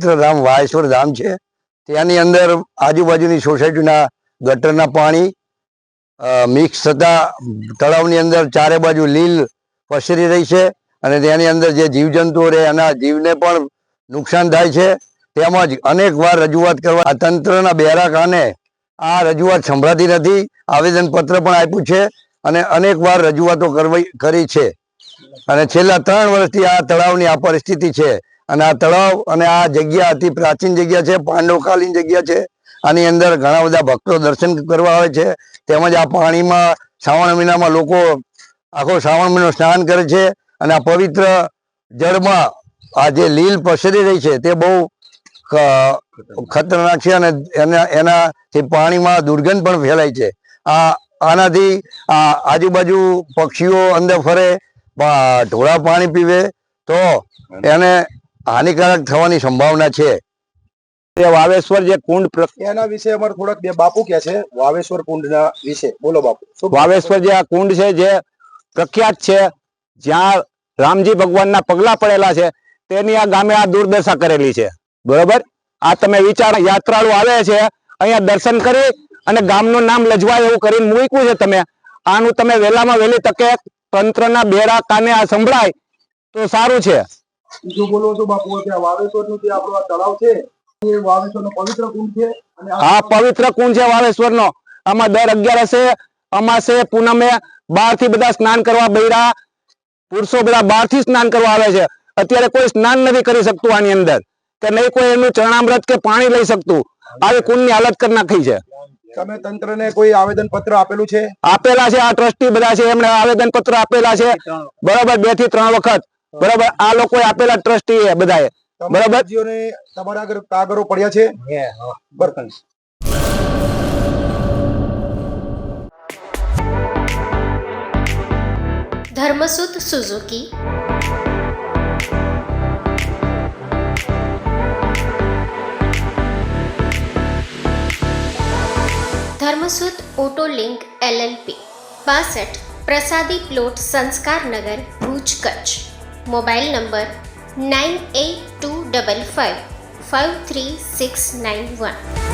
ધામ વાયેશ્વર ધામ છે, ત્યાંની અંદર આજુબાજુની સોસાયટીના ગટરના પાણી મિક્સ થતા તળાવની અંદર ચારે બાજુ લીલ પસરી રહી છે અને તેની અંદર જે જીવજંતુઓ રહે એના જીવને પણ નુકસાન થાય છે. તેમજ અનેક વાર રજૂઆત કરવા આ તંત્રના બેરા કાને આ રજૂઆત સંભળાતી નથી. આવેદનપત્ર પણ આપ્યું છે અને અનેક વાર રજૂઆતો કરી છે અને છેલ્લા 3 વર્ષથી આ તળાવની આ પરિસ્થિતિ છે. અને આ તળાવ અને આ જગ્યા અતિ પ્રાચીન જગ્યા છે, પાંડવકાલીન જગ્યા છે. આની અંદર ઘણા બધા ભક્તો દર્શન કરવા આવે છે. તેમજ આ પાણીમાં શ્રાવણ મહિનામાં લોકો આખો શ્રાવણ મહિનો સ્નાન કરે છે અને આ પવિત્ર જળમાં આ જે લીલ પસરી રહી છે તે બહુ ખતરનાક છે અને એનાથી પાણીમાં દુર્ગંધ પણ ફેલાય છે. આનાથી આજુબાજુ પક્ષીઓ અંદર ફરે, ઢોળા પાણી પીવે તો એને હાનિકારક થવાની સંભાવના છે. વાવેશ્વર જે કુંડ એના વિશે અમારે થોડાક બે બાપુ કે છે વાવેશ્વર કુંડના વિશે. બોલો બાપુ. વાવેશ્વર જે આ કુંડ છે જે પ્રખ્યાત છે, જ્યાં રામજી ભગવાનના પગલા પડેલા છે, તેની આ ગામે આ દુર્દશા કરેલી છે. બરોબર, આ તમે વિચારો, યાત્રાળુ આવે છે અહીંયા દર્શન કરી અને ગામનું નામ લજવાય એવું કરીને મૂક્યું છે. તમે આનું તમે વહેલામાં વહેલી તકે તંત્રના બેરા કાને આ સંભળાય તો સારું છે. બીજું બોલો છો બાપુ કે વાવેશ્વરનું જે આપણો આ તળાવ છે એ વાવેશ્વરનો પવિત્ર કુંડ છે અને આ પવિત્ર કુંડ છે વાવેશ્વરનો. આમાં દર 11 અમાસે પૂનમે બહારથી બધા સ્નાન કરવા, બૈરા પુરુષો બધા બહારથી સ્નાન કરવા આવે છે. અત્યારે કોઈ સ્નાન નથી કરી શકતું આની અંદર, કે નહીં કોઈ એનું ચરણામૃત કે પાણી લઈ શકતું. આવી કુંડની હાલત કરી નાખી છે. તમે તંત્રને કોઈ આવેદન પત્ર આપેલું છે? આપેલા છે, આ ટ્રસ્ટી બધા છે એમણે આવેદન પત્ર આપેલા છે. બરાબર, 2 થી 3 વખત. બરાબર, આ લોકોએ આપેલા, ટ્રસ્ટી એ બધાએ. બરાબર, તમારા આગળ કાગળો પડ્યા છે? બર્તન Dharmasut Suzuki, Dharmasut auto link LLP, 62 પ્રસાદી plot, Sanskarnagar, Bhuj, Kutch. Mobile number 9825553691.